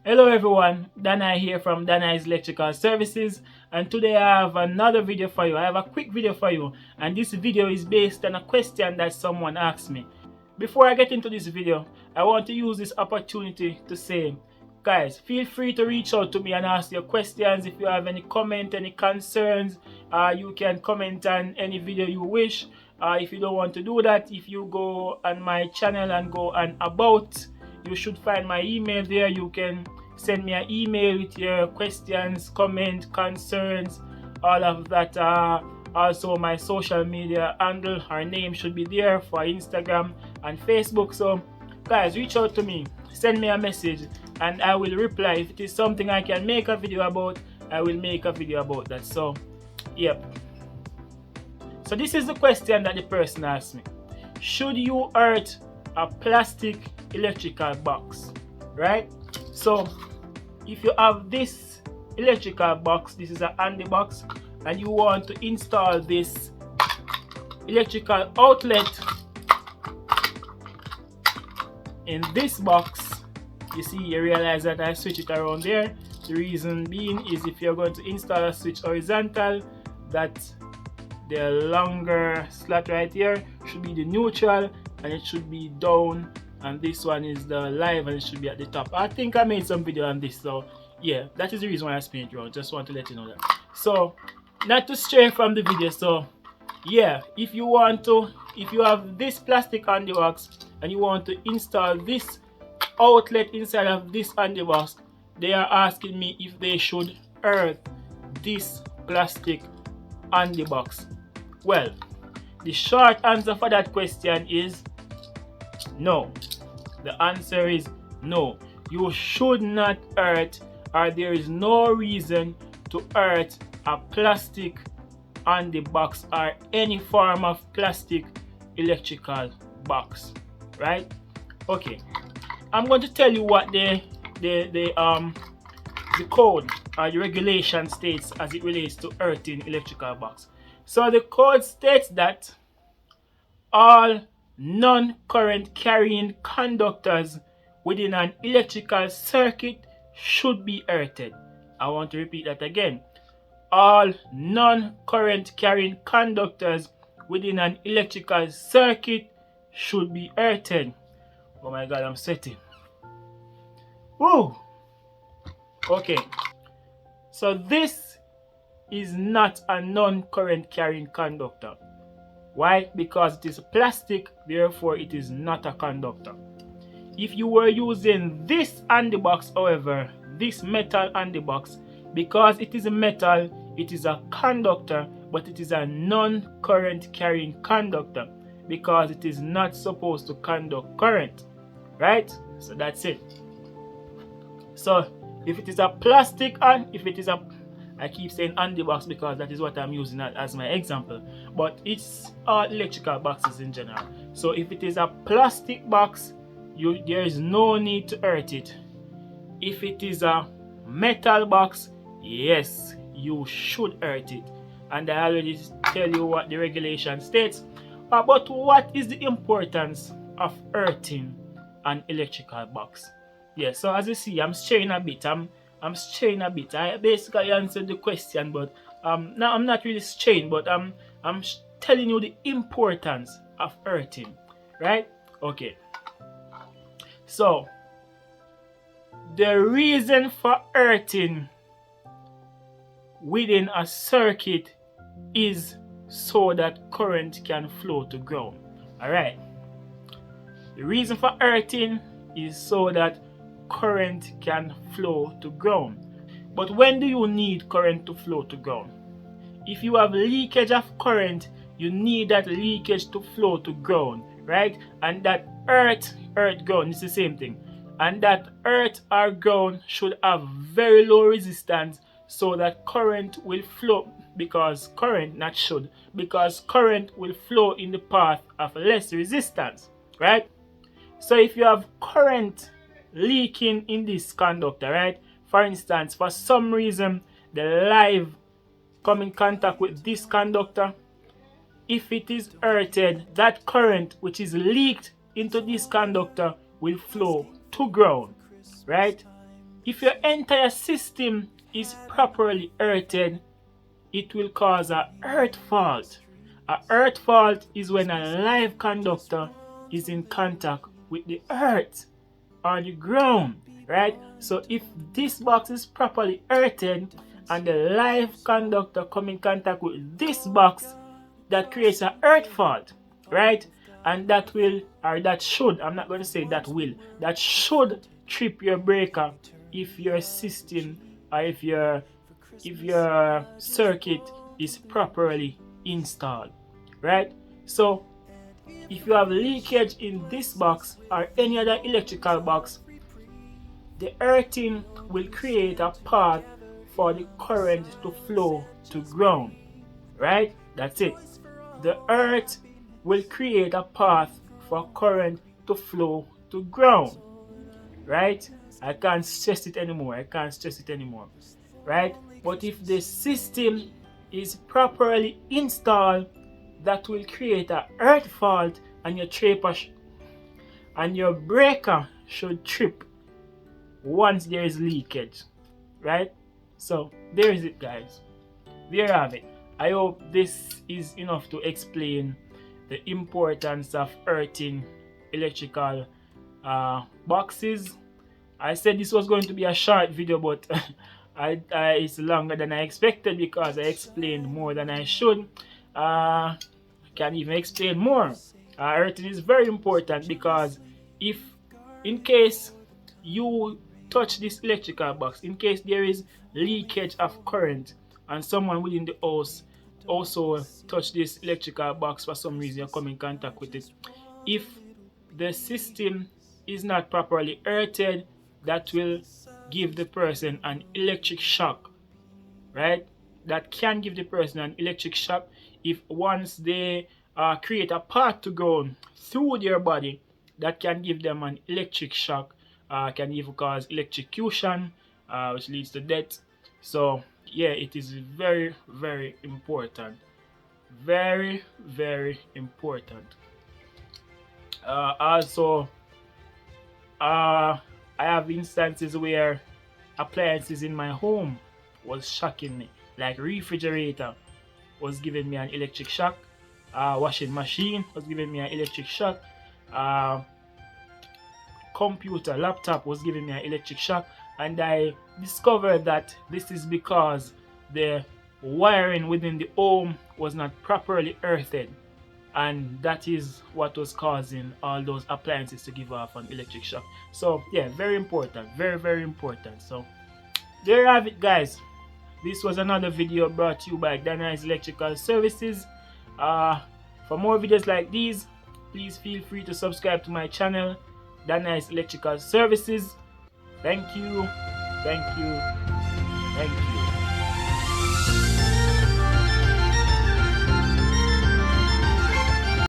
Hello everyone, Danai here from Danai's Electrical Services, and today I have another video for you. I have a quick video for you, and this video is based on a question that someone asked me. Before I get into this video, I want to use this opportunity to say, guys, feel free to reach out to me and ask your questions. If you have any comment, any concerns, you can comment on any video you wish. If you don't want to do that, if you go on my channel and go on about, you should find my email there. You can send me an email with your questions, comment, concerns, all of that. Also my social media handle, her name should be there for Instagram and Facebook. So guys, reach out to me, send me a message, and I will reply. If it is something I can make a video about, I will make a video about that. So yep, so this is the question that the person asked me: should you earth a plastic electrical box? Right? So if you have this electrical box, this is a handy box, and you want to install this electrical outlet in this box, you see, you realize that I switch it around there. The reason being is if you're going to install a switch horizontal, that the longer slot right here should be the neutral, and it should be down, and this one is the live, and it should be at the top. I think I made some video on this, so yeah, that is the reason why I spin it around. Just want to let you know that. So not to stray from the video, so yeah, if you have this plastic handy box and you want to install this outlet inside of this handy box, they are asking me if they should earth this plastic handy box. Well, the short answer for that question is no. The answer is no. You should not earth, or there is no reason to earth a plastic handy box or any form of plastic electrical box. Right? Okay. I'm going to tell you what the code or the regulation states as it relates to earthing electrical box. So the code states that all non-current carrying conductors within an electrical circuit should be earthed. I want to repeat that again. All non-current carrying conductors within an electrical circuit should be earthed. Oh my god, I'm sweating. Woo! Okay. So this is not a non-current carrying conductor. Why? Because it is plastic, therefore it is not a conductor. If you were using this handy box, however, this metal handy box, because it is a metal, it is a conductor, but it is a non-current carrying conductor because it is not supposed to conduct current. Right? So that's it. So if it is a plastic, and if it is a, I keep saying handy box because that is what I'm using as my example, but it's all electrical boxes in general. So if it is a plastic box, there is no need to earth it. If it is a metal box, yes, you should earth it. And I already tell you what the regulation states. But what is the importance of earthing an electrical box? Yeah, so as you see, I'm straying a bit. I'm straying a bit. I basically answered the question, but now I'm not really straying, but I'm telling you the importance of earthing, right? Okay. So the reason for earthing within a circuit is so that current can flow to ground. All right. The reason for earthing is so that current can flow to ground. But when do you need current to flow to ground? If you have leakage of current, you need that leakage to flow to ground, right? And that earth ground is the same thing. And that earth or ground should have very low resistance so that current will flow, because current will flow in the path of less resistance, right? So if you have current leaking in this conductor, right? For instance, for some reason the live come in contact with this conductor, if it is earthed, that current which is leaked into this conductor will flow to ground, right? If your entire system is properly earthed, it will cause a earth fault. A earth fault is when a live conductor is in contact with the earth or the ground, right? So if this box is properly earthed and the live conductor come in contact with this box, that creates an earth fault, right? And that will, or that should, I'm not going to say that will, that should trip your breaker if your system or if your circuit is properly installed, right? So if you have leakage in this box or any other electrical box, the earthing will create a path for the current to flow to ground, right? That's it. The earth will create a path for current to flow to ground, right? I can't stress it anymore. Right? But if the system is properly installed, that will create a earth fault, and your breaker should trip once there is leakage, right? So there is it, guys. There you have it. I hope this is enough to explain the importance of earthing electrical boxes. I said this was going to be a short video, but it's longer than I expected because I explained more than I should. I can even explain more. Earthing is very important because if, in case you touch this electrical box, in case there is leakage of current and someone within the house also touch this electrical box for some reason, you come in contact with it, if the system is not properly earthed, that will give the person an electric shock, right? That can give the person an electric shock if once they create a path to go through their body, that can give them an electric shock, can even cause electrocution, which leads to death. So yeah, it is very, very important. Very, very important. Also, I have instances where appliances in my home was shocking me, like refrigerator was giving me an electric shock, washing machine was giving me an electric shock, computer, laptop was giving me an electric shock, and I discovered that this is because the wiring within the home was not properly earthed, and that is what was causing all those appliances to give off an electric shock. So yeah, very important, very, very important. So there you have it, guys. This was another video brought to you by Danice Electrical Services. For more videos like these, please feel free to subscribe to my channel, Danice Electrical Services. Thank you, thank you, thank you.